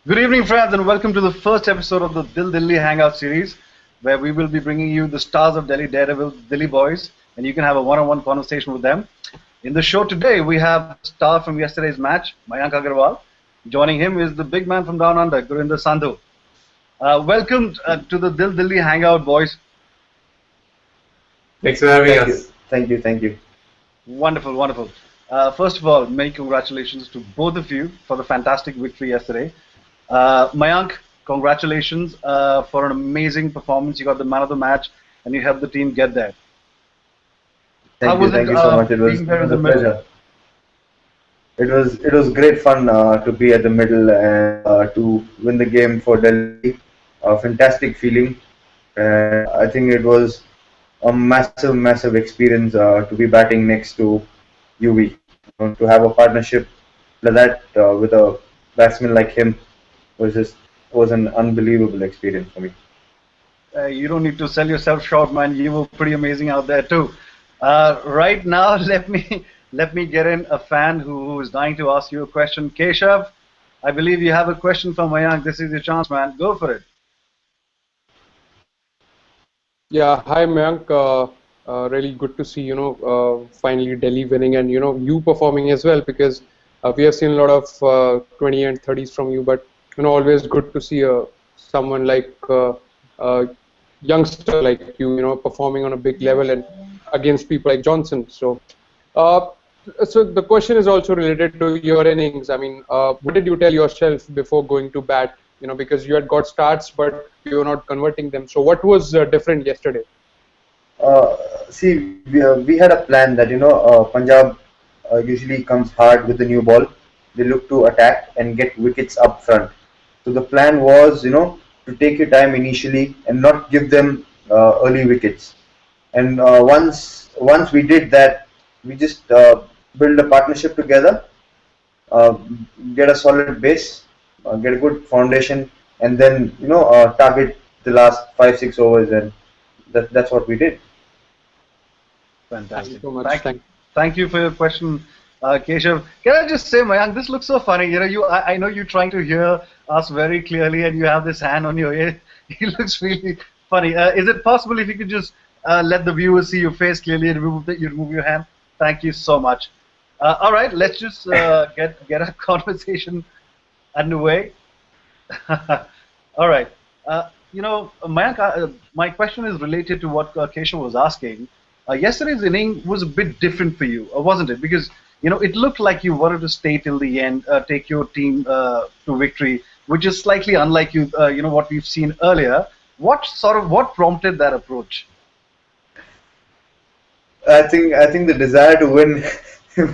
Good evening, friends, and welcome to the first episode of the Delhi Hangout series, where we will be bringing you the stars of Delhi, Daredevils, Delhi boys, and you can have a one-on-one conversation with them. In the show today, we have the star from yesterday's match, Mayank Agarwal. Joining him is the big man from down under, Gurinder Sandhu. Welcome to the Delhi Hangout, boys. Thanks for having us. Thank you. Wonderful, wonderful. First of all, many congratulations to both of you for the fantastic victory yesterday. Mayank, congratulations for an amazing performance. You got the man of the match, and you helped the team get there. Thank you so much. It was a pleasure. It was great fun to be at the middle and to win the game for Delhi. A fantastic feeling. I think it was a massive experience to be batting next to UV. To have a partnership like that with a batsman like him was an unbelievable experience for me. You don't need to sell yourself short, man. You were pretty amazing out there too. Right now, let me get in a fan who is dying to ask you a question. Keshav, I believe you have a question from Mayank. This is your chance, man. Go for it. Yeah, hi Mayank. Really good to see finally Delhi winning and you performing as well, because we have seen a lot of 20 and 30s from you, but always good to see someone like a youngster like you performing on a big level and against people like Johnson. So the question is also related to your innings. I mean, what did you tell yourself before going to bat? Because you had got starts, but you were not converting them. So what was different yesterday? See, we had a plan that Punjab usually comes hard with the new ball. They look to attack and get wickets up front. So the plan was, to take your time initially and not give them early wickets. And once we did that, we just build a partnership together, get a solid base, get a good foundation, and then target the last 5-6 overs, and that's what we did. Fantastic. Thank you so much. Thank you for your question, Keshav. Can I just say, Mayank, this looks so funny. I know you're trying to hear us very clearly, and you have this hand on your ear. It looks really funny. Is it possible if you could just let the viewers see your face clearly and remove your hand? Thank you so much. All right, let's just get our conversation underway. All right. Mayank, my question is related to what Keshav was asking. Yesterday's inning was a bit different for you, wasn't it? Because it looked like you wanted to stay till the end, take your team to victory, which is slightly unlike what we've seen earlier. What prompted that approach? I think the desire to win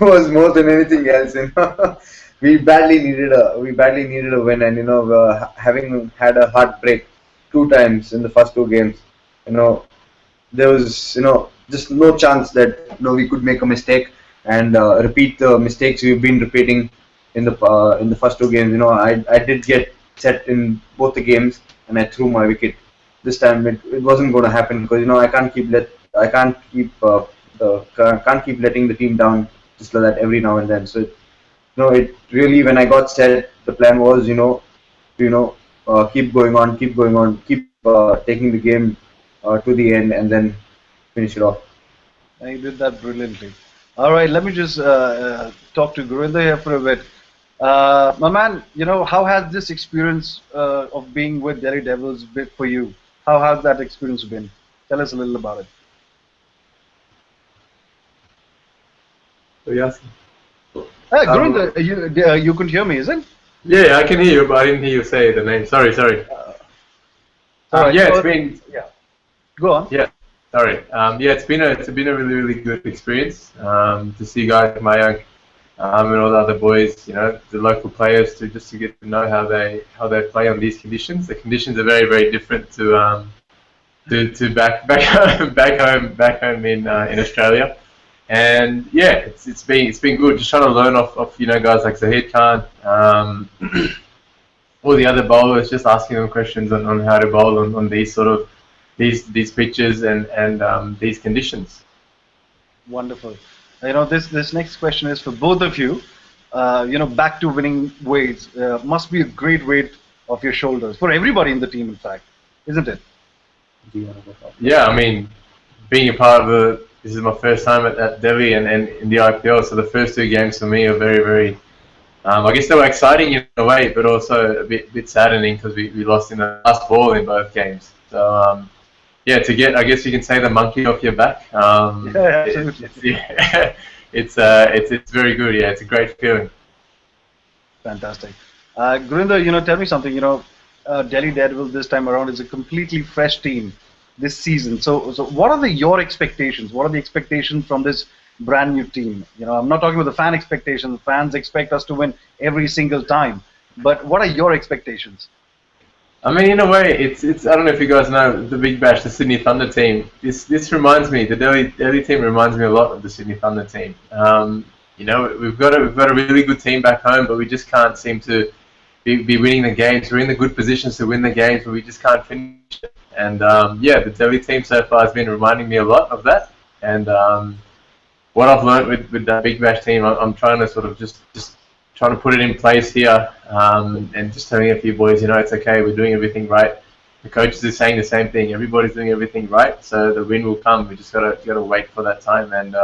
was more than anything else. We badly needed a win, and having had a heartbreak 2 times in the first 2 games, there was just no chance that we could make a mistake and repeat the mistakes we've been repeating in the first 2 games. I did get set in both the games and I threw my wicket. This time it wasn't going to happen because I can't keep letting the team down just like that every now and then. So it really, when I got set, the plan was keep going on, keep taking the game to the end and then finish it off. And you did that brilliantly. All right, let me just talk to Gurinder here for a bit. My man, how has this experience of being with Delhi Devils been for you? How has that experience been? Tell us a little about it. Yes. Gurinder, you could hear me, isn't it? Yeah, I can hear you, but I didn't hear you say the name. Sorry. It's been. Yeah. Go on. Yeah. Sorry. It's been a really good experience to see guys like Mayank and all the other boys, the local players, to get to know how they play on these conditions. The conditions are very different to back home in Australia. And yeah, it's been good. Just trying to learn off guys like Zahid Khan, all the other bowlers, just asking them questions on how to bowl on these sort of these pitches and these conditions. Wonderful. This next question is for both of you. Back to winning ways must be a great way your shoulders for everybody in the team, in fact, isn't it? Yeah, I mean, being a part of this is my first time at Delhi and in the IPL, so the first two games for me are very, very, I guess they were exciting in a way, but also a bit saddening because we lost in the last ball in both games. So, yeah, to get, I guess you can say, the monkey off your back, Yeah, absolutely. it's very good, yeah, it's a great feeling. Fantastic. Gurinder, tell me something. Delhi Daredevils this time around is a completely fresh team this season. So what are your expectations? What are the expectations from this brand new team? I'm not talking about the fan expectations. Fans expect us to win every single time. But what are your expectations? I mean, in a way, it's. I don't know if you guys know the Big Bash, the Sydney Thunder team. This reminds me. The Delhi team reminds me a lot of the Sydney Thunder team. We've got a really good team back home, but we just can't seem to be winning the games. We're in the good positions to win the games, but we just can't finish it. And yeah, the Delhi team so far has been reminding me a lot of that. And what I've learned with that Big Bash team, I'm trying to sort of just trying to put it in place here, and just telling a few boys, it's okay, we're doing everything right. The coaches are saying the same thing. Everybody's doing everything right, so the win will come. We just gotta wait for that time. And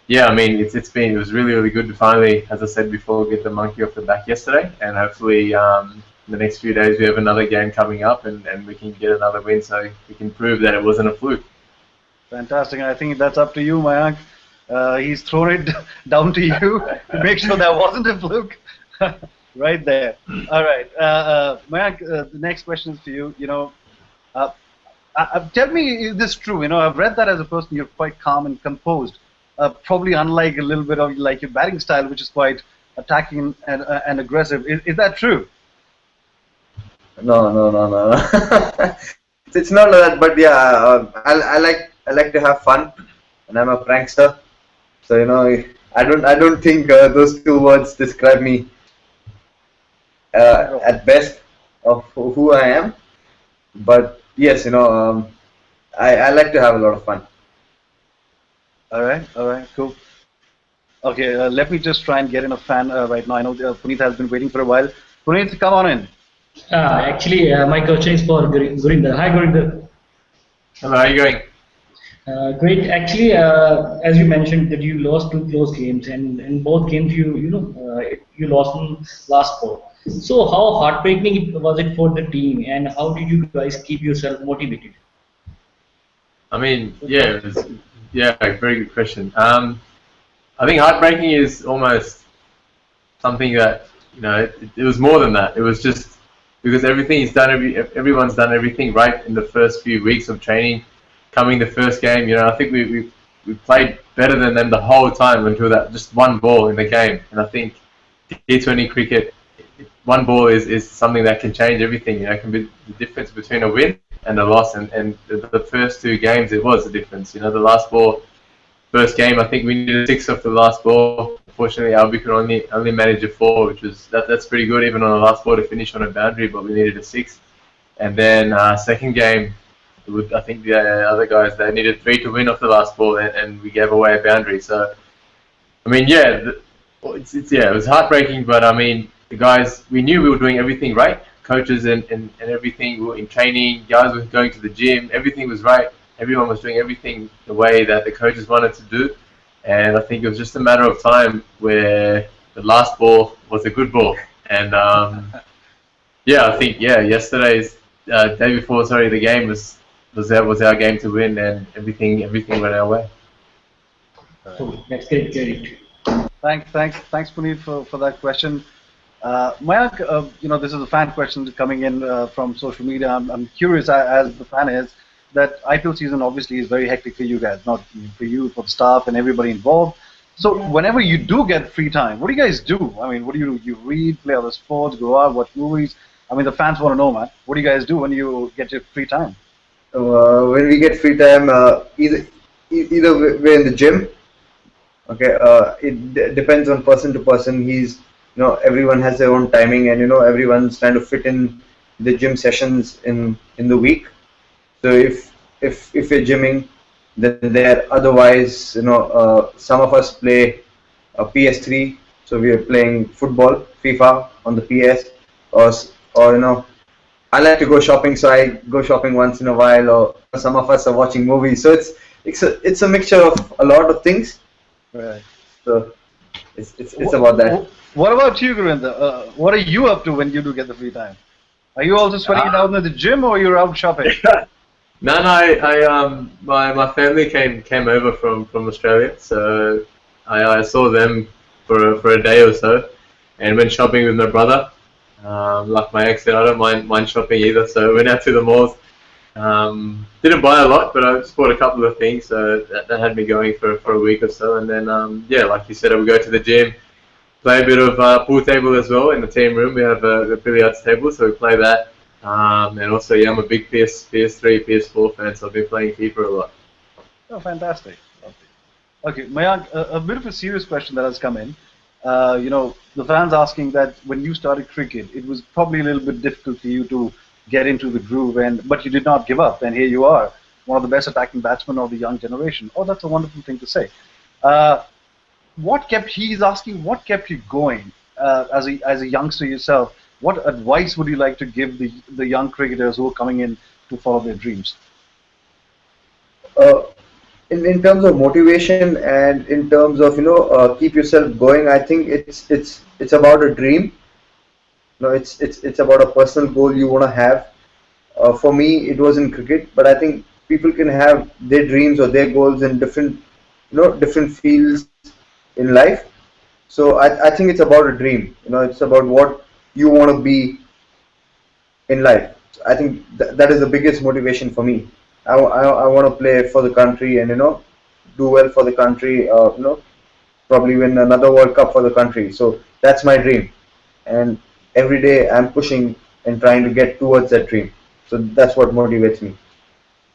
yeah, I mean, it was really, really good to finally, as I said before, get the monkey off the back yesterday, and hopefully in the next few days we have another game coming up, and we can get another win, so we can prove that it wasn't a fluke. Fantastic. I think that's up to you, Mayank. He's thrown it down to you to make sure that wasn't a fluke. Right there. All right. Mayank, the next question is for you. Tell me, is this true? I've read that as a person you're quite calm and composed. Probably unlike a little bit of like your batting style, which is quite attacking and aggressive. Is that true? No. It's not like that, but yeah, I like to have fun, and I'm a prankster. So I don't think those two words describe me at best of who I am. But yes, I like to have a lot of fun. All right, cool. Okay, let me just try and get in a fan right now. I know Puneet has been waiting for a while. Puneet, come on in. Actually, my question is for Gurinder. Hi, Gurinder. Hello, how are you going? Great. Actually, as you mentioned that you lost two close games, and in both games you lost in last ball. So how heartbreaking was it for the team, and how did you guys keep yourself motivated? I mean, yeah, very good question. I think heartbreaking is almost something that it was more than that. It was just because everybody's done everything right in the first few weeks of training. Coming the first game, I think we played better than them the whole time until that just one ball in the game. And I think T20 cricket, one ball is something that can change everything. It can be the difference between a win and a loss. And the first two games, it was the difference. The last ball, first game, I think we needed 6 off the last ball. Unfortunately, Albie could only manage a 4, which was that's pretty good even on the last ball to finish on a boundary. But we needed a 6. And then second game, I think the other guys, they needed 3 to win off the last ball, and we gave away a boundary. So, I mean, yeah, it was heartbreaking, but I mean, the guys, we knew we were doing everything right. Coaches and everything, we were in training, guys were going to the gym, everything was right. Everyone was doing everything the way that the coaches wanted to do. And I think it was just a matter of time where the last ball was a good ball. And yeah, I think, yesterday's, day before, the game was our game to win, and everything went our way. So that's great. Thanks, Puneet, for that question. Mayank, this is a fan question coming in from social media. I'm curious, as the fan is, that IPL season obviously is very hectic for you guys, not for you, for the staff and everybody involved. So whenever you do get free time, what do you guys do? I mean, what do you do? You read, play other sports, go out, watch movies? I mean, the fans want to know, man. What do you guys do when you get your free time? When we get free time, either we're in the gym. Okay, it depends on person to person. Everyone has their own timing, and everyone's trying to fit in the gym sessions in the week. So if we're gymming, then there. Otherwise, some of us play PS3, so we are playing football, FIFA on the PS, or I like to go shopping, so I go shopping once in a while, or some of us are watching movies. So it's a mixture of a lot of things. Right. So it's about that. What about you, Gurinder? What are you up to when you do get the free time? Are you also sweating it out in the gym, or you're out shopping? No, my family came over from Australia, so I saw them for a day or so, and went shopping with my brother. Like my ex said, I don't mind shopping either, so went out to the malls. Didn't buy a lot, but I just bought a couple of things, so that had me going for a week or so, and then yeah, like you said, I would go to the gym, play a bit of pool table as well in the team room. We have a billiards table, so we play that. And also, yeah, I'm a big PS3, PS4 fan, so I've been playing FIFA a lot. Oh, fantastic. Okay, Mayank, a bit of a serious question that has come in. The fans asking that when you started cricket, it was probably a little bit difficult for you to get into the groove, but you did not give up, and here you are, one of the best attacking batsmen of the young generation. Oh, that's a wonderful thing to say. He's asking, what kept you going as a youngster yourself? What advice would you like to give the young cricketers who are coming in to follow their dreams? Uh, in terms of motivation and in terms of keep yourself going, I think it's about a dream. No, it's about a personal goal you want to have. For me, it was in cricket, but I think people can have their dreams or their goals in different fields in life. So I think it's about a dream. It's about what you want to be in life. I think that is the biggest motivation for me. I want to play for the country and do well for the country. Probably win another World Cup for the country. So that's my dream, and every day I'm pushing and trying to get towards that dream. So that's what motivates me.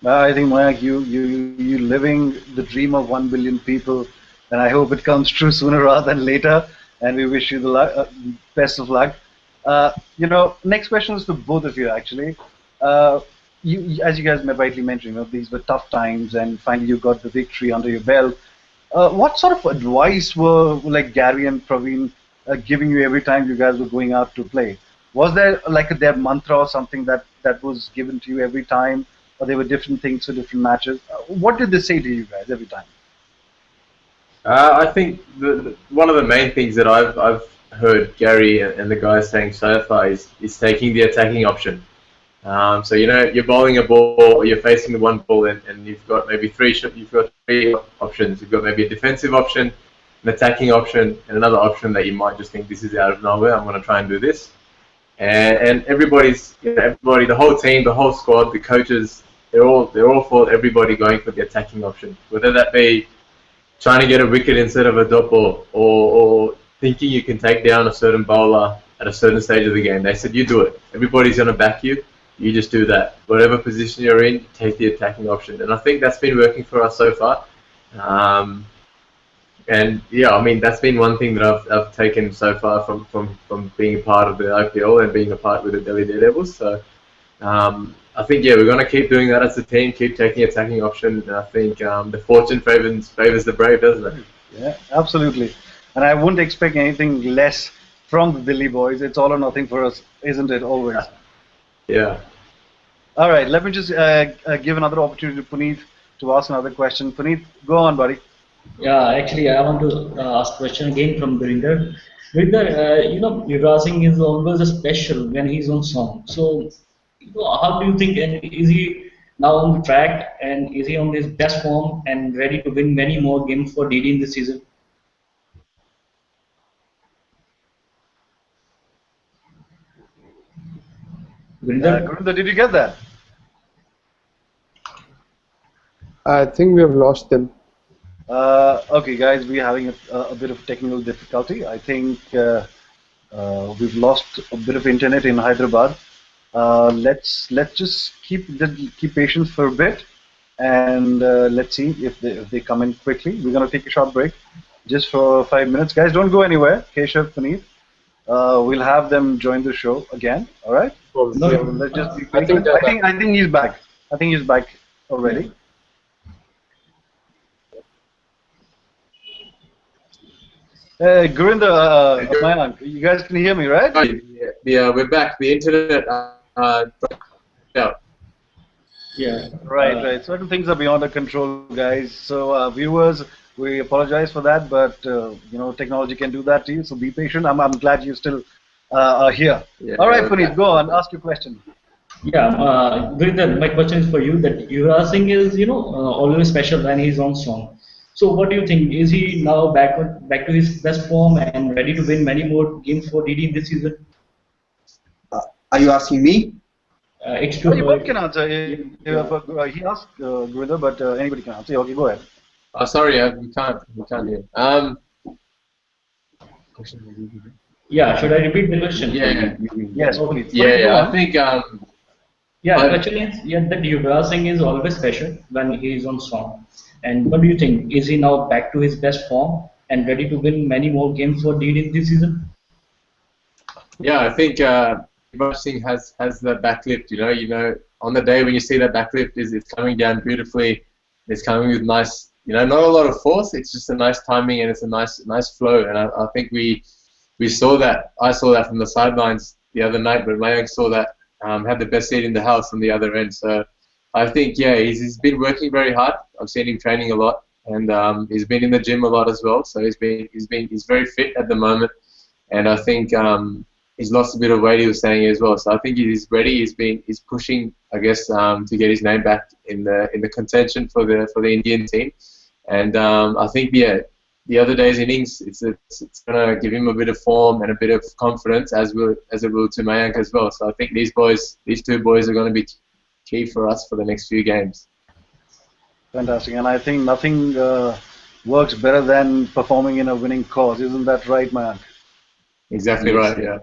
I think, Mayank, you living the dream of 1 billion people, and I hope it comes true sooner rather than later. And we wish you the best of luck. Next question is to both of you actually. As you guys rightly mentioned, these were tough times, and finally you got the victory under your belt. What sort of advice were like Gary and Praveen giving you every time you guys were going out to play? Was there like their mantra or something that was given to you every time, or there were different things for different matches? What did they say to you guys every time? I think one of the main things that I've heard Gary and the guys saying so far is taking the attacking option. So you're bowling a ball, or you're facing the one ball, and you've got maybe you've got three options. You've got maybe a defensive option, an attacking option, and another option that you might just think, this is out of nowhere, I'm going to try and do this. And everybody, the whole team, the whole squad, the coaches, they're all for everybody going for the attacking option, whether that be trying to get a wicket instead of a dot ball, or thinking you can take down a certain bowler at a certain stage of the game. They said, you do it. Everybody's going to back you. You just do that. Whatever position you're in, take the attacking option. And I think that's been working for us so far. And yeah, I mean, that's been one thing that I've taken so far from being a part of the IPL and being a part with the Delhi Daredevils. So I think, yeah, we're going to keep doing that as a team, keep taking attacking option. And I think the fortune favors the brave, doesn't it? Yeah, absolutely. And I wouldn't expect anything less from the Delhi boys. It's all or nothing for us, isn't it, always? Yeah. All right, let me just give another opportunity to Puneet to ask another question. Puneet, go on, buddy. Yeah, actually, I want to ask a question again from Gurinder. Gurinder, Yuvraj Singh is always a special when he's on song. So, how do you think, and is he now on the track, and is he on his best form and ready to win many more games for DD in this season? Gurinder? Gurinder, did you get that? I think we have lost them. Okay, guys, we're having a bit of technical difficulty. I think we've lost a bit of internet in Hyderabad. Let's just keep patience for a bit, and let's see if they come in quickly. We're gonna take a short break, just for 5 minutes. Guys, don't go anywhere. Keshav, Puneet, we'll have them join the show again. All right? No, Let's just be patient. I think he's back. I think he's back already. Gurinder, Mayank, you guys can hear me, right? Yeah, we're back. The internet yeah. Yeah. Right. Certain things are beyond our control, guys. So, viewers, we apologize for that, but technology can do that to you. So be patient. I'm glad you still are here. Yeah, All right, okay. Puneet, go on. Ask your question. Yeah, Gurinder, my question is for you that Yuvraj Singh is, always special when he's on song. So what do you think? Is he now back to his best form and ready to win many more games for DD in this season? Are you asking me? It's Oh, you to both can answer. yeah. He asked Gurinder, but anybody can answer. Okay, go ahead. Sorry, we can't hear. Yeah, should I repeat the question? Yeah, Yes, Okay. please. yeah, Puneet, go yeah. I on. think Yeah, the I, question is that Yuvraj Singh is always special when he is on song. And what do you think? Is he now back to his best form and ready to win many more games for DD in this season? yeah, I think Yuvraj Singh has that backlift. On the day when you see that backlift, it's coming down beautifully. It's coming with nice, not a lot of force. It's just a nice timing and it's a nice flow. And I think we saw that. I saw that from the sidelines the other night, but Mayank saw that. Had the best seat in the house on the other end. So I think, yeah, he's been working very hard. I've seen him training a lot, and he's been in the gym a lot as well. So he's very fit at the moment, and I think he's lost a bit of weight. He was saying as well. So I think he's ready. He's pushing, I guess, to get his name back in the contention for the Indian team, and I think the other day's innings, it's going to give him a bit of form and a bit of confidence, as it will to Mayank as well. So I think these two boys are going to be key for us for the next few games. Fantastic. And I think nothing works better than performing in a winning cause. Isn't that right, Mayank? Exactly right, yeah.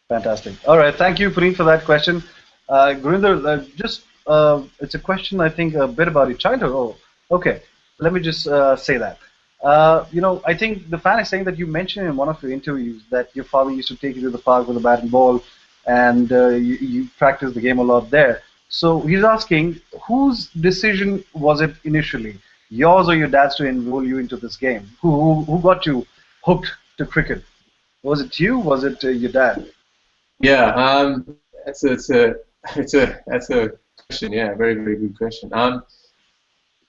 Fantastic. All right. Thank you, Puneet, for that question. Gurinder, it's a question, I think, a bit about your childhood. Oh, okay. Let me just say that. I think the fan is saying that you mentioned in one of your interviews that your father used to take you to the park with a bat and ball, and you practiced the game a lot there. So he's asking, whose decision was it initially, yours or your dad's, to enroll you into this game? Who got you hooked to cricket? Was it you? Was it your dad? Yeah, that's a question. Yeah, very very good question.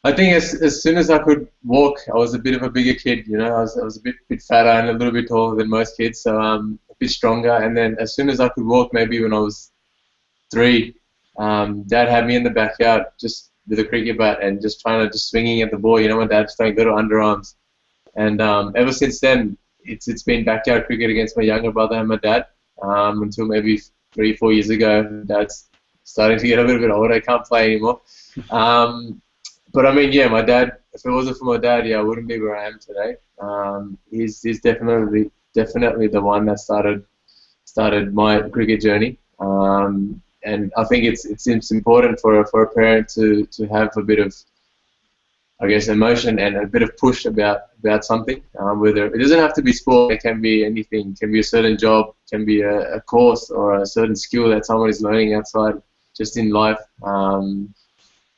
I think as soon as I could walk, I was a bit of a bigger kid. I was a bit fatter and a little bit taller than most kids, so a bit stronger. And then as soon as I could walk, maybe when I was 3, Dad had me in the backyard just with a cricket bat and just swinging at the ball. My dad's throwing little underarms, and ever since then, it's been backyard cricket against my younger brother and my dad until maybe 3-4 years ago. Dad's starting to get a little bit older. I can't play anymore. But I mean, yeah, my dad. If it wasn't for my dad, yeah, I wouldn't be where I am today. He's definitely the one that started my cricket journey. And I think it's important for a parent to have a bit of, I guess, emotion and a bit of push about something. Whether it doesn't have to be sport, it can be anything. It can be a certain job, can be a course or a certain skill that someone is learning outside, just in life.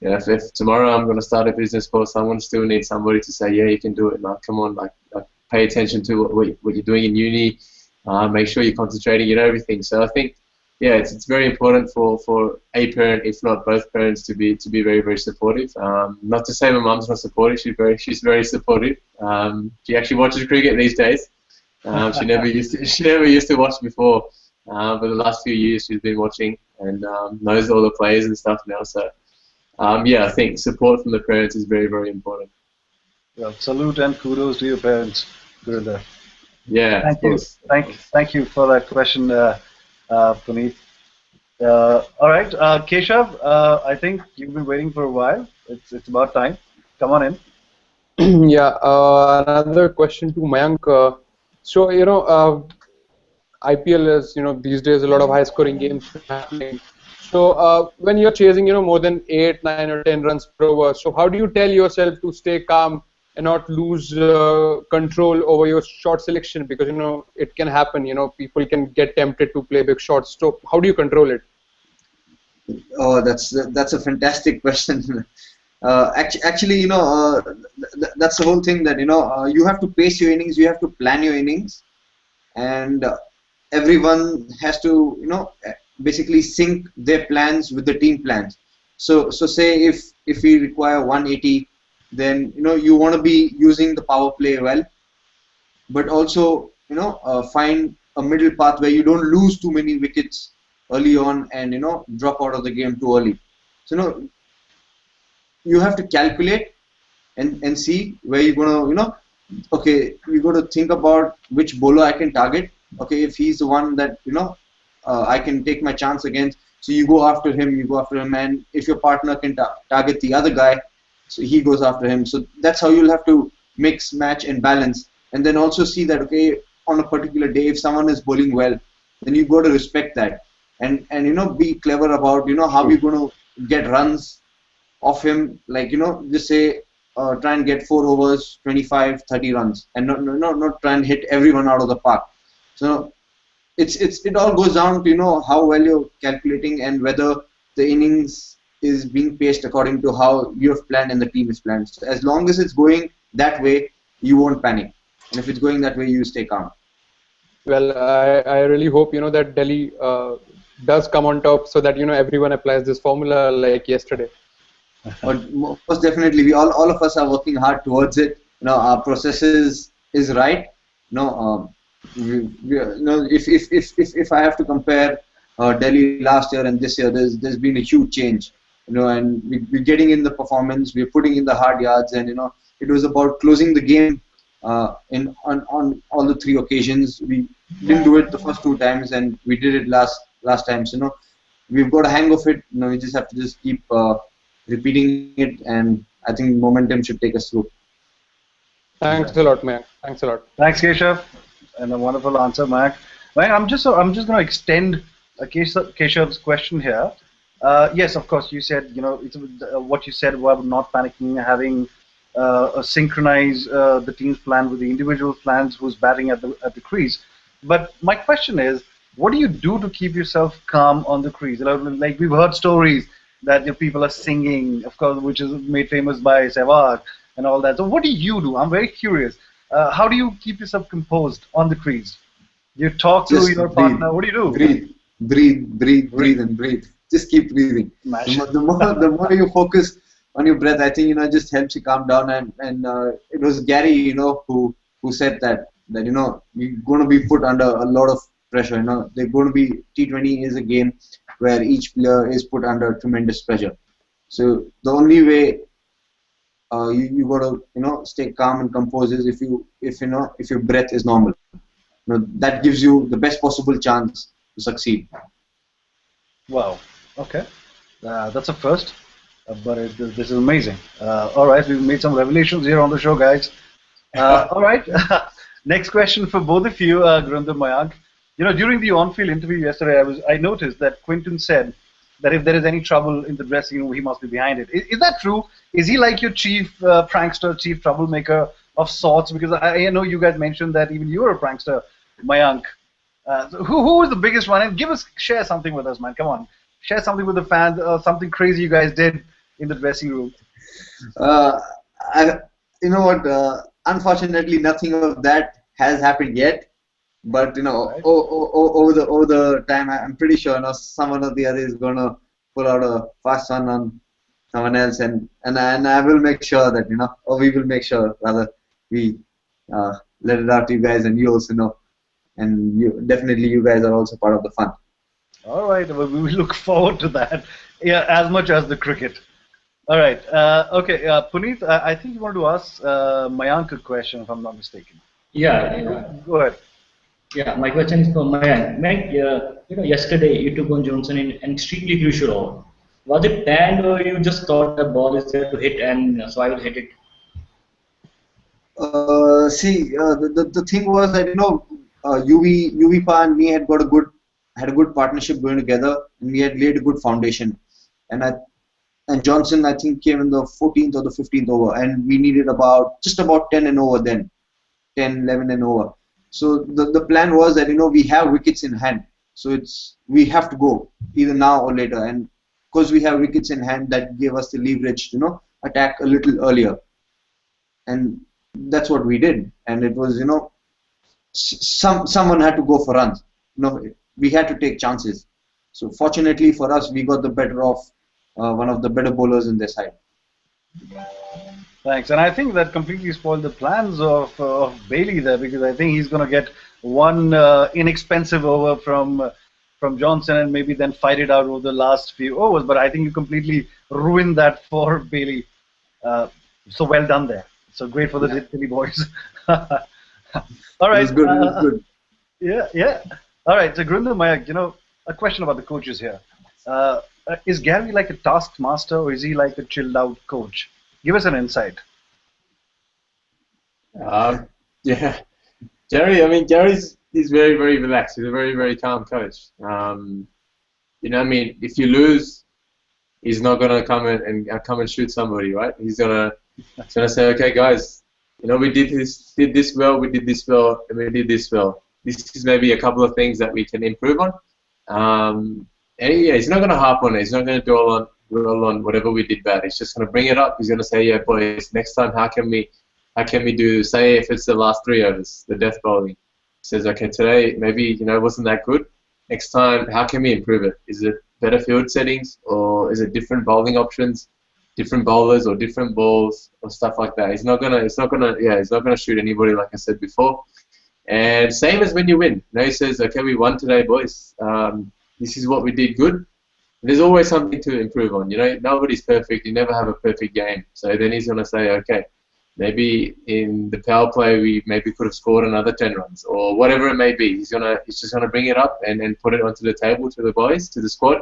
If tomorrow I'm going to start a business course, someone still needs somebody to say, yeah, you can do it. Like, come on, like pay attention to what you're doing in uni. Make sure you're concentrating in everything. So I think, yeah, it's very important for a parent, if not both parents, to be very very supportive. Not to say my mum's not supportive. She's very supportive. She actually watches cricket these days. She never used to watch before. But the last few years she's been watching and knows all the players and stuff now. So. Yeah, I think support from the parents is very, very important. Well, salute and kudos to your parents, Gurinder. Yeah, thank you. Thank you for that question, Puneet. All right, Keshav, I think you've been waiting for a while. It's about time. Come on in. Yeah, another question to Mayank. So, IPL is, these days a lot of high-scoring games happening. So when you're chasing, more than 8, 9, or 10 runs per over, so how do you tell yourself to stay calm and not lose control over your shot selection? Because it can happen. People can get tempted to play big shots. So how do you control it? Oh, that's a fantastic question. Actually, that's the whole thing, that you have to pace your innings, you have to plan your innings, and everyone has to basically sync their plans with the team plans. So say if we require 180, then you want to be using the power play well, but also find a middle path where you don't lose too many wickets early on and drop out of the game too early. So you have to calculate and see where you're gonna okay, you got to think about which bowler I can target. Okay, if he's the one that I can take my chance against, so you go after him, and if your partner can target the other guy, so he goes after him. So that's how you'll have to mix, match, and balance, and then also see that okay, on a particular day, if someone is bowling well, then you got to respect that, and be clever about how you're going to get runs off him, like just say try and get 4 overs, 25, 30 runs, and not try and hit everyone out of the park. So it all goes down to how well you're calculating and whether the innings is being paced according to how you have planned and the team is planned. So as long as it's going that way, you won't panic, and if it's going that way, you stay calm. Well, I really hope that Delhi does come on top so that everyone applies this formula like yesterday. But most definitely, we all of us are working hard towards it. Our process is right. If I have to compare Delhi last year and this year, there's been a huge change. And we're getting in the performance, we're putting in the hard yards, and it was about closing the game on all the 3 occasions. We didn't do it the first 2 times, and we did it last time. So we've got a hang of it. We just have to just keep repeating it, and I think momentum should take us through. Thanks a lot, Mayank. Thanks a lot. Thanks, Keshav, and a wonderful answer, Mayank. Mayank, I'm just going to extend Keshav's question here. Yes, of course, you said it's what you said about not panicking, having synchronize the team's plan with the individual plans who's batting at the crease. But my question is, what do you do to keep yourself calm on the crease? Like we've heard stories that people are singing, of course, which is made famous by Sehwag and all that. So what do you do? I'm very curious. How do you keep yourself composed on the crease? You talk to your partner. What do you do? Breathe, and breathe. Just keep breathing. The more you focus on your breath, I think just helps you calm down. And it was Gary, who said that you're going to be put under a lot of pressure. They're going to be T20 is a game where each player is put under tremendous pressure. So the only way you got to stay calm and composed is if your breath is normal. That gives you the best possible chance to succeed. Wow. Okay. That's a first, but this is amazing. All right, we've made some revelations here on the show, guys. All right. Next question for both of you, Gurinder, Mayank. During the on-field interview yesterday, I noticed that Quinton said that if there is any trouble in the dressing room, he must be behind it. Is that true? Is he like your chief prankster, chief troublemaker of sorts? Because I know you guys mentioned that even you are a prankster, Mayank. So who is the biggest one? And share something with us, man. Come on, share something with the fans. Something crazy you guys did in the dressing room. Unfortunately, nothing of that has happened yet. But right. over the time, I'm pretty sure someone or the other is gonna pull out a fast one on someone else, and I will make sure that or we will make sure rather we let it out to you guys, and you also know, and you guys are also part of the fun. All right, well, we look forward to that. Yeah, as much as the cricket. All right. Okay, Puneet, I think you wanted to ask Mayank a question, if I'm not mistaken. Yeah. Go ahead. Yeah, my question is for Mayank. Mayank, yesterday you took on Johnson in an extremely crucial over. Was it planned, or you just thought the ball is there to hit, and so I will hit it? The thing was that UVPA and me had a good partnership going together, and we had laid a good foundation. And Johnson, I think, came in the 14th or the 15th over, and we needed just about 10 and over then, 10, 11 and over. So the plan was that we have wickets in hand, so we have to go either now or later, and because we have wickets in hand, that gave us the leverage to attack a little earlier, and that's what we did. And it was someone had to go for runs. We had to take chances. So fortunately for us, we got the better of one of the better bowlers in their side. Thanks, and I think that completely spoiled the plans of Bailey there, because I think he's going to get one inexpensive over from Johnson and maybe then fight it out over the last few overs. But I think you completely ruined that for Bailey. So well done there. So great for the Delhi boys. All right. It was good. It was good. Yeah. All right. So Gurinder, Mayank, a question about the coaches here. Is Gary like a taskmaster, or is he like a chilled out coach? Give us an insight. Yeah, Gary's he's very, very relaxed. He's a very, very calm coach. If you lose, he's not gonna come and shoot somebody, right? He's gonna say, okay, guys, we did this well, and we did this well. This is maybe a couple of things that we can improve on. And he's not gonna harp on it. He's not gonna dwell on whatever we did bad. He's just gonna bring it up. He's gonna say, yeah, boys, next time, how can we do, say if it's the last 3 overs, the death bowling. He says, okay, today maybe wasn't that good. Next time, how can we improve it? Is it better field settings, or is it different bowling options, different bowlers, or different balls, or stuff like that? He's not gonna shoot anybody, like I said before. And same as when you win. He says, okay, we won today, boys. This is what we did good. There's always something to improve on. Nobody's perfect. You never have a perfect game. So then he's gonna say, okay, maybe in the power play we maybe could have scored another 10 runs, or whatever it may be. He's just gonna bring it up and put it onto the table to the boys, to the squad.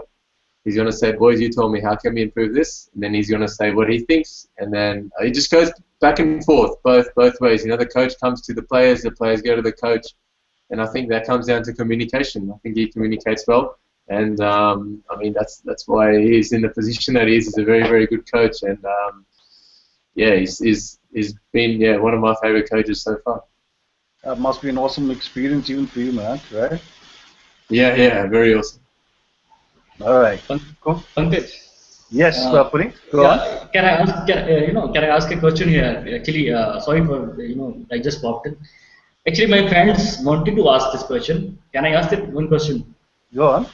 He's gonna say, boys, you told me, how can we improve this? And then he's gonna say what he thinks, and then it just goes back and forth, both ways. The coach comes to the players go to the coach, and I think that comes down to communication. I think he communicates well, and that's why he's in the position that he is. He's a very, very good coach, and he's been one of my favorite coaches so far. That must be an awesome experience even for you, man, right? Yeah, very awesome. All right. Cool. Pankaj. Yes, Puneet. Go on. Can I ask a question here? Actually, sorry for I just popped in. Actually, my friends wanted to ask this question. Can I ask it one question? Go on.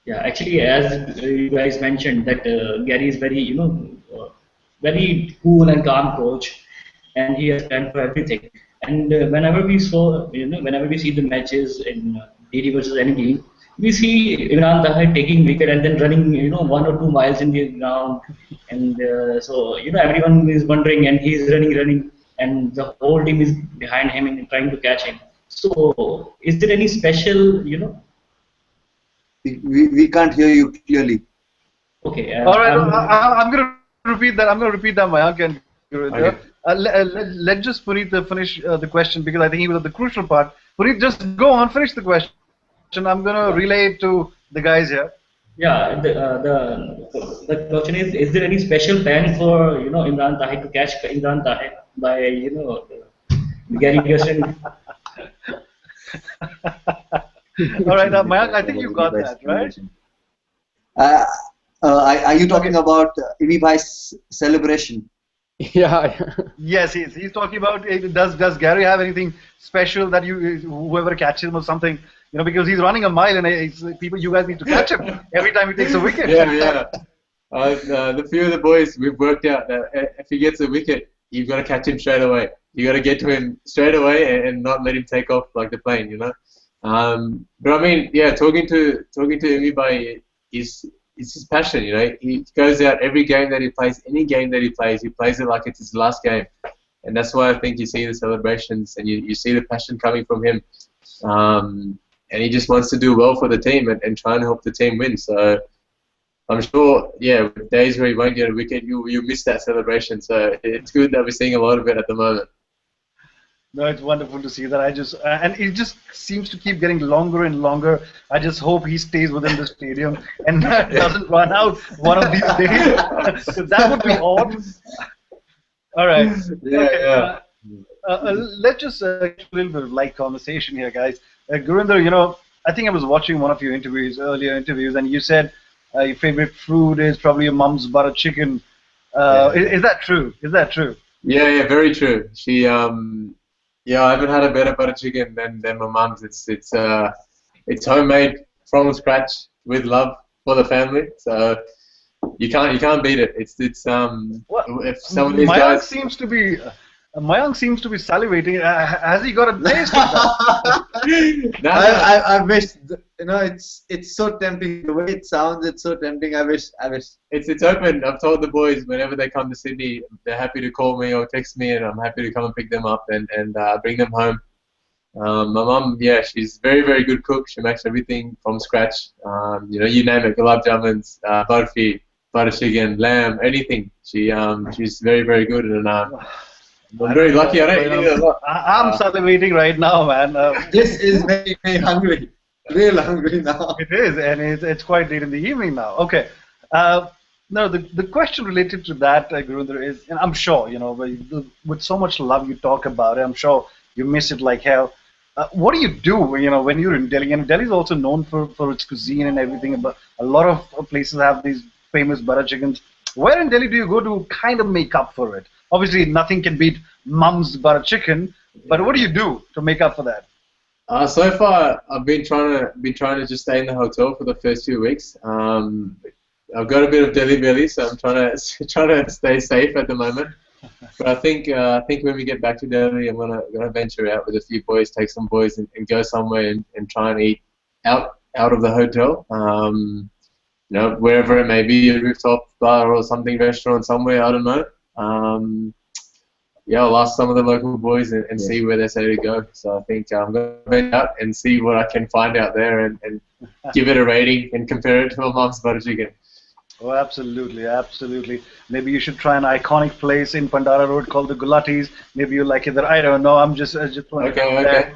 Yeah, actually, as you guys mentioned that Gary is very very cool and calm coach, and he has planned for everything. And whenever we see the matches in DD versus any team, we see Imran Tahir taking wicket and then running 1 or 2 miles in the ground, and so everyone is wondering, and he's running, and the whole team is behind him and trying to catch him. So, is there any special We can't hear you clearly. Okay. All right, I'm going to repeat that. Mayank and Gurinder. Okay. Let's just Puneet finish the question, because I think he was at the crucial part. Puneet, just go on, finish the question. I'm going to relay it to the guys here. Yeah, the question is there any special plan for Imran Tahir to catch Imran Tahir by Gary Gerson? All right, Mayank, I think you got that, right? Are you talking about Imi Bhai's celebration? Yeah. Yes, he's talking about does Gary have anything special that whoever catches him or something? Because he's running a mile, and you guys need to catch him every time he takes a wicket. Yeah. The few of the boys, we've worked out that if he gets a wicket, you've got to catch him straight away. You got to get to him straight away and not let him take off like the plane, But I mean, yeah, talking to Imi Bhai is his passion, He goes out every game that he plays, any game that he plays it like it's his last game, and that's why I think you see the celebrations and you see the passion coming from him. And he just wants to do well for the team and try and help the team win. So I'm sure, days where he won't get a wicket, you miss that celebration. So it's good that we're seeing a lot of it at the moment. No, it's wonderful to see that. And it just seems to keep getting longer and longer. I just hope he stays within the stadium and doesn't run out one of these days. That would be odd. All right. Yeah. Let's just get a little bit of light conversation here, guys. Gurinder, I think I was watching one of your earlier interviews, and you said your favorite food is probably your mom's butter chicken. Is that true? Yeah, very true. She, I haven't had a better butter chicken than my mom's. It's homemade from scratch. with love for the family. So you can't beat it. It's Well, if some of these guys. Mayank seems to be salivating. Has he got a taste of that? No, I wish it's so tempting the way it sounds. It's so tempting. I wish. It's open. I've told the boys whenever they come to Sydney, they're happy to call me or text me, and I'm happy to come and pick them up and bring them home. My mum, yeah, she's very, very good cook. She makes everything from scratch. You name it, gulab jamuns, barfi, butter chicken, lamb, anything. She's very, very good, and I'm very lucky. I'm salivating right now, man. This is making me hungry. Real hungry now. It is, and it's quite late in the evening now. Okay. No, the question related to that, Gurinder, is, and I'm sure, with so much love you talk about it, I'm sure you miss it like hell. What do you do, when you're in Delhi? And Delhi is also known for its cuisine and everything, but a lot of places have these famous butter chickens. Where in Delhi do you go to kind of make up for it? Obviously, nothing can beat Mum's butter chicken, but what do you do to make up for that? So far, I've been trying to just stay in the hotel for the first 2 weeks. I've got a bit of Delhi belly, so I'm trying to stay safe at the moment. But I think when we get back to Delhi, I'm gonna venture out with a few boys, take some boys, and go somewhere and try and eat out of the hotel. Wherever it may be, a rooftop bar or something, restaurant somewhere. I don't know. I'll ask some of the local boys and see where they say to go. So I think I'm going to venture out and see what I can find out there and give it a rating and compare it to my mom's butter chicken. Oh, absolutely, absolutely. Maybe you should try an iconic place in Pandara Road called the Gulatis. Maybe you like it there. I don't know. I'm just Okay.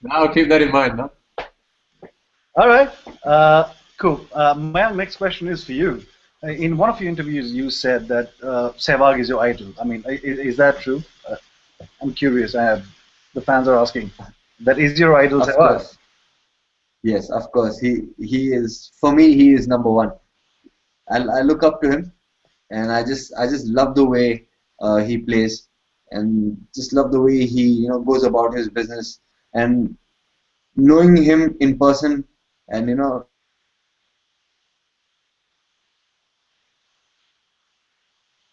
Now I'll keep that in mind, no? All right. Cool. My next question is for you. In one of your interviews, you said that Sehwag is your idol. I mean, is that true? I'm curious. The fans are asking. That is your idol, Of Sehwag? course. Yes, of course. He is, for me, he is number one. I look up to him, and I just love the way he plays, and just love the way he goes about his business, and knowing him in person, and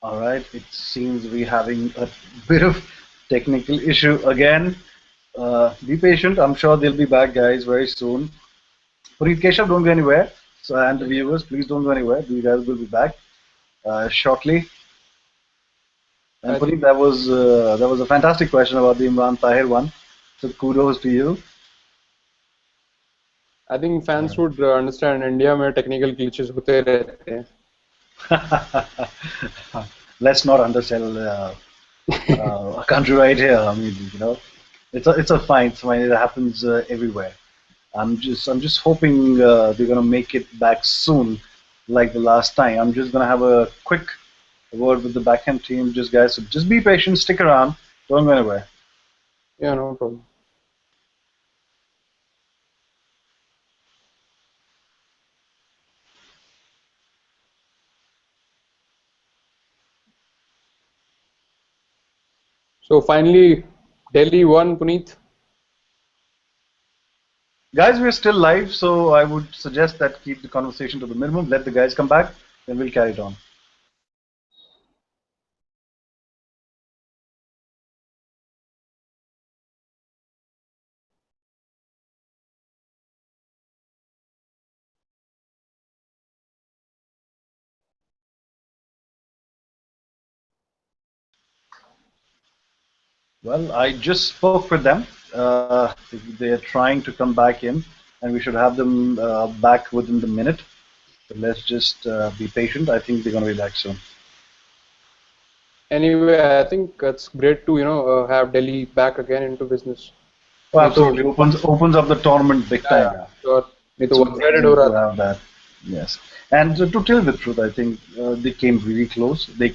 All right. It seems we're having a bit of technical issue again. Be patient. I'm sure they'll be back, guys, very soon. Puneet, Keshav, don't go anywhere. So, and the viewers, please don't go anywhere. You guys will be back shortly. And Puneet, that was a fantastic question about the Imran Tahir one. So kudos to you. I think fans would understand India में technical glitches होते रहते हैं. Let's not undersell a country right here. I mean, it's a fine. It happens everywhere. I'm just hoping they're gonna make it back soon, like the last time. I'm just gonna have a quick word with the backhand team, guys. So just be patient, stick around, don't go anywhere. Yeah, no problem. So finally, Delhi won, Puneet. Guys, we're still live, so I would suggest that keep the conversation to the minimum. Let the guys come back, then we'll carry it on. Well, I just spoke with them. They're trying to come back in, and we should have them back within the minute. So let's just be patient. I think they're going to be back soon. Anyway, I think it's great to have Delhi back again into business. Oh, absolutely, opens up the tournament big time. Yeah, sure. It's great to have that. Yes, and to tell the truth, I think they came really close. They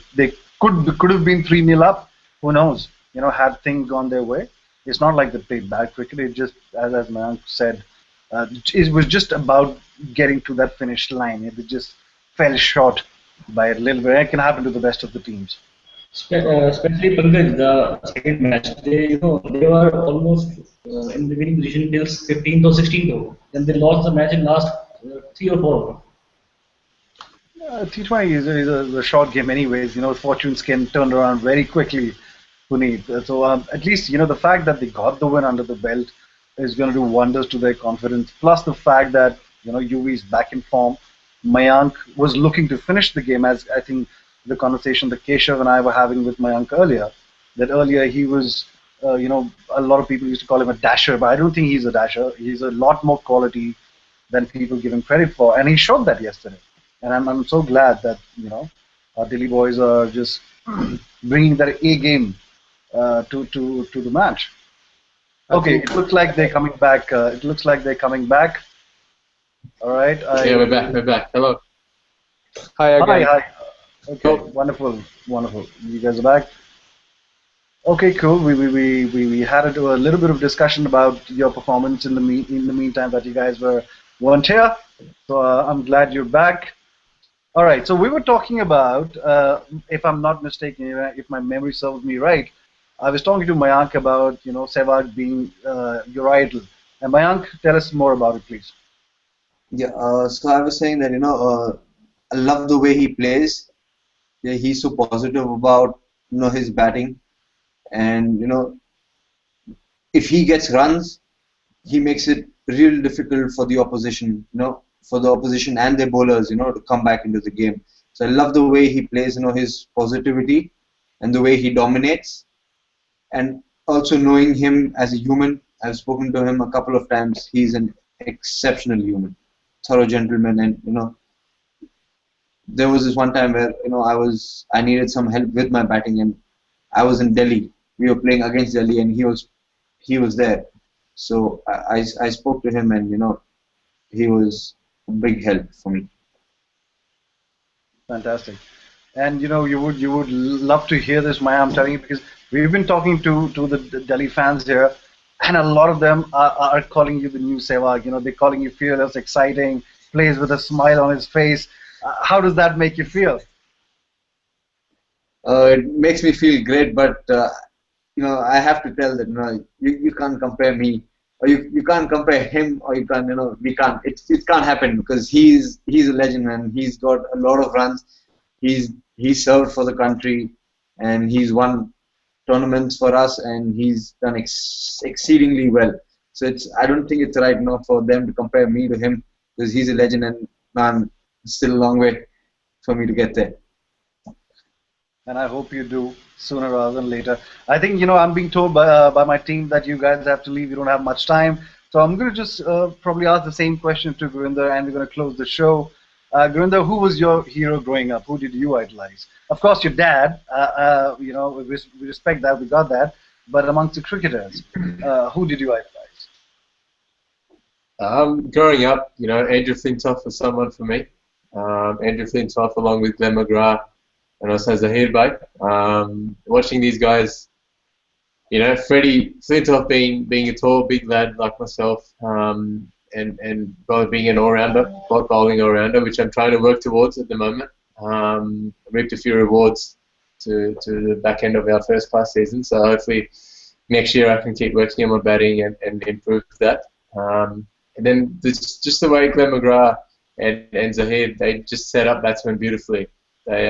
could have been 3-0 up. Who knows? Had things gone their way. It's not like they played bad cricket. It just, as Mayank said, it was just about getting to that finish line. It just fell short by a little bit. It can happen to the best of the teams. Especially Pankaj, the second match, they were almost in the winning position till 15th or 16th. Then they lost the match in last 3 or 4. T20 is a short game anyways. Fortunes can turn around very quickly, Puneet. So at least, the fact that they got the win under the belt is going to do wonders to their confidence. Plus the fact that, UV is back in form. Mayank was looking to finish the game, as I think the conversation that Keshav and I were having with Mayank earlier, that earlier he was, a lot of people used to call him a dasher, but I don't think he's a dasher. He's a lot more quality than people give him credit for. And he showed that yesterday. And I'm so glad that, our Delhi boys are just bringing their A game to the match. Okay, it looks like they're coming back. All right. Yeah, we're back. We're back. Hello. Hi again. Hi. Okay, wonderful. You guys are back. Okay, cool. We had a little bit of discussion about your performance in the meantime that you guys weren't here. So I'm glad you're back. All right. So we were talking about, if I'm not mistaken, if my memory serves me right, I was talking to Mayank about Sehwag being your idol. And Mayank, tell us more about it, please. Yeah. So I was saying that I love the way he plays. Yeah, he's so positive about his batting, and if he gets runs, he makes it real difficult for the opposition. For the opposition and their bowlers, to come back into the game. So I love the way he plays, his positivity and the way he dominates. And also knowing him as a human, I've spoken to him a couple of times. He's an exceptional human, thorough gentleman, and there was this one time where I needed some help with my batting, and I was in Delhi. We were playing against Delhi, and he was there. So I spoke to him, and he was a big help for me. Fantastic. And you would love to hear this, Maya. I'm telling you, because we've been talking to the Delhi fans here, and a lot of them are calling you the new Sehwag. They're calling you fearless, exciting, plays with a smile on his face. How does that make you feel? It makes me feel great, but I have to tell that you can't compare me, or you can't compare him, or you can't we can't. It can't happen because he's a legend, and he's got a lot of runs. He's served for the country, and he's won tournaments for us, and he's done exceedingly well. So I don't think it's right for them to compare me to him, because he's a legend, and man, it's still a long way for me to get there. And I hope you do sooner rather than later. I think I'm being told by my team that you guys have to leave. You don't have much time, so I'm going to just probably ask the same question to Gurinder, and we're going to close the show. Gurinder, who was your hero growing up? Who did you idolize? Of course, your dad. We respect that. We got that. But amongst the cricketers, who did you idolize? Growing up, Andrew Flintoff was someone for me. Andrew Flintoff, along with Glenn McGrath, and also Zahir Bhai. Watching these guys, Freddie Flintoff being a tall, big lad like myself, and being an all-rounder, bowling all-rounder, which I'm trying to work towards at the moment. I reaped a few rewards to the back end of our first class season, so hopefully next year I can keep working on my batting and improve that. And then just the way Glenn McGrath and Zahir, they just set up batsmen beautifully. They,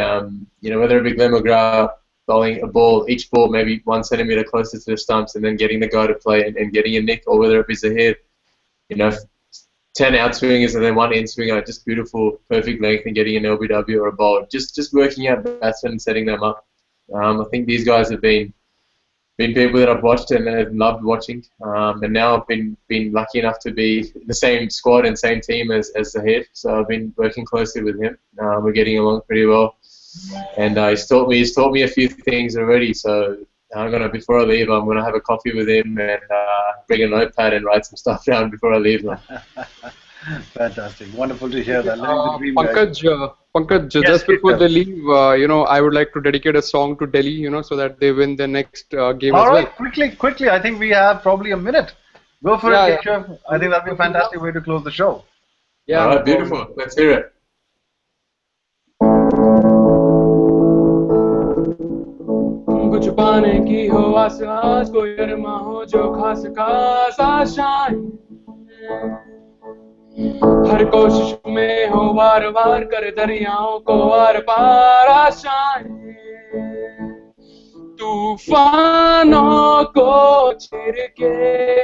whether it be Glenn McGrath bowling a ball, each ball maybe 1 centimetre closer to the stumps, and then getting the guy to play and getting a nick, or whether it be Zahir, 10 outswingers and then 1 in-swinger, just beautiful, perfect length, and getting an LBW or a bowl. Just working out batsmen and setting them up. I think these guys have been people that I've watched and have loved watching. And now I've been lucky enough to be in the same squad and same team as Zahir. So I've been working closely with him. We're getting along pretty well. And he's taught me a few things already. So before I leave, I'm gonna have a coffee with him and bring a notepad and write some stuff down before I leave. Fantastic, wonderful to hear that. Pankaj, Yes, just before sir. they leave, I would like to dedicate a song to Delhi, so that they win the next game All as right, well. quickly. I think we have probably a minute. Go for Yeah, it, Keshav. I think that'd be a fantastic way to close the show. Yeah. All right, beautiful. Let's hear it. तुमको छुपाने की हो आस आस कोई अरमा हो जो खास खास आशाएं हर हर कोशिश में हो वार वार कर दरियाओं को आर पार आशाएं तूफानों को चिर के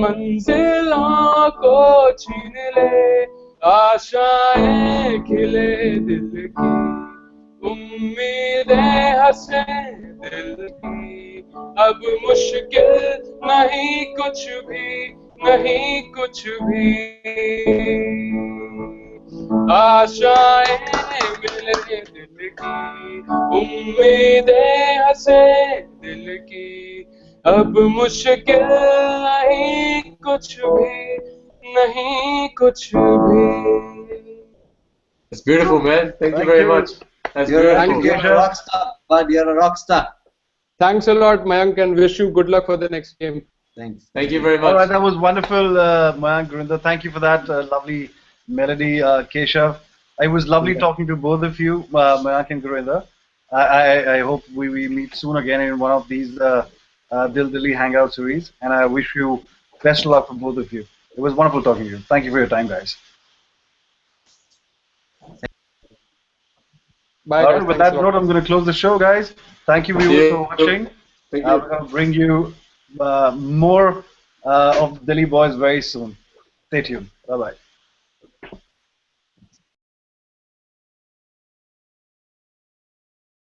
मंजिलों को छीन ले आशाएं खिले दिल की उम्मीदें हंसे दिल की अब मुश्किल नहीं कुछ भी नहीं कुछ भी आशाएं मिले दिल की उम्मीदें हंसे दिल की अब मुश्किल नहीं कुछ भी नहीं कुछ भी It's beautiful, man. Thank you very much. That's beautiful. You're a rock star, bud. You're a rock star. Thanks a lot, Mayank, and wish you good luck for the next game. Thanks. Thank you very All right, much. that was wonderful, Mayank Gurinder. Thank you for that lovely melody, Keshav. It was lovely talking to both of you, Mayank and Gurinder. I hope we meet soon again in one of these Dil Dilli Hangout series, and I wish you best of luck for both of you. It was wonderful talking to you. Thank you for your time, guys. Bye, All guys. right, with Thanks that a lot. note, I'm going to close the show, guys. Thank you, viewers, for watching. Thank We're you. going to bring you more of the Delhi Boys very soon. Stay tuned. Bye-bye.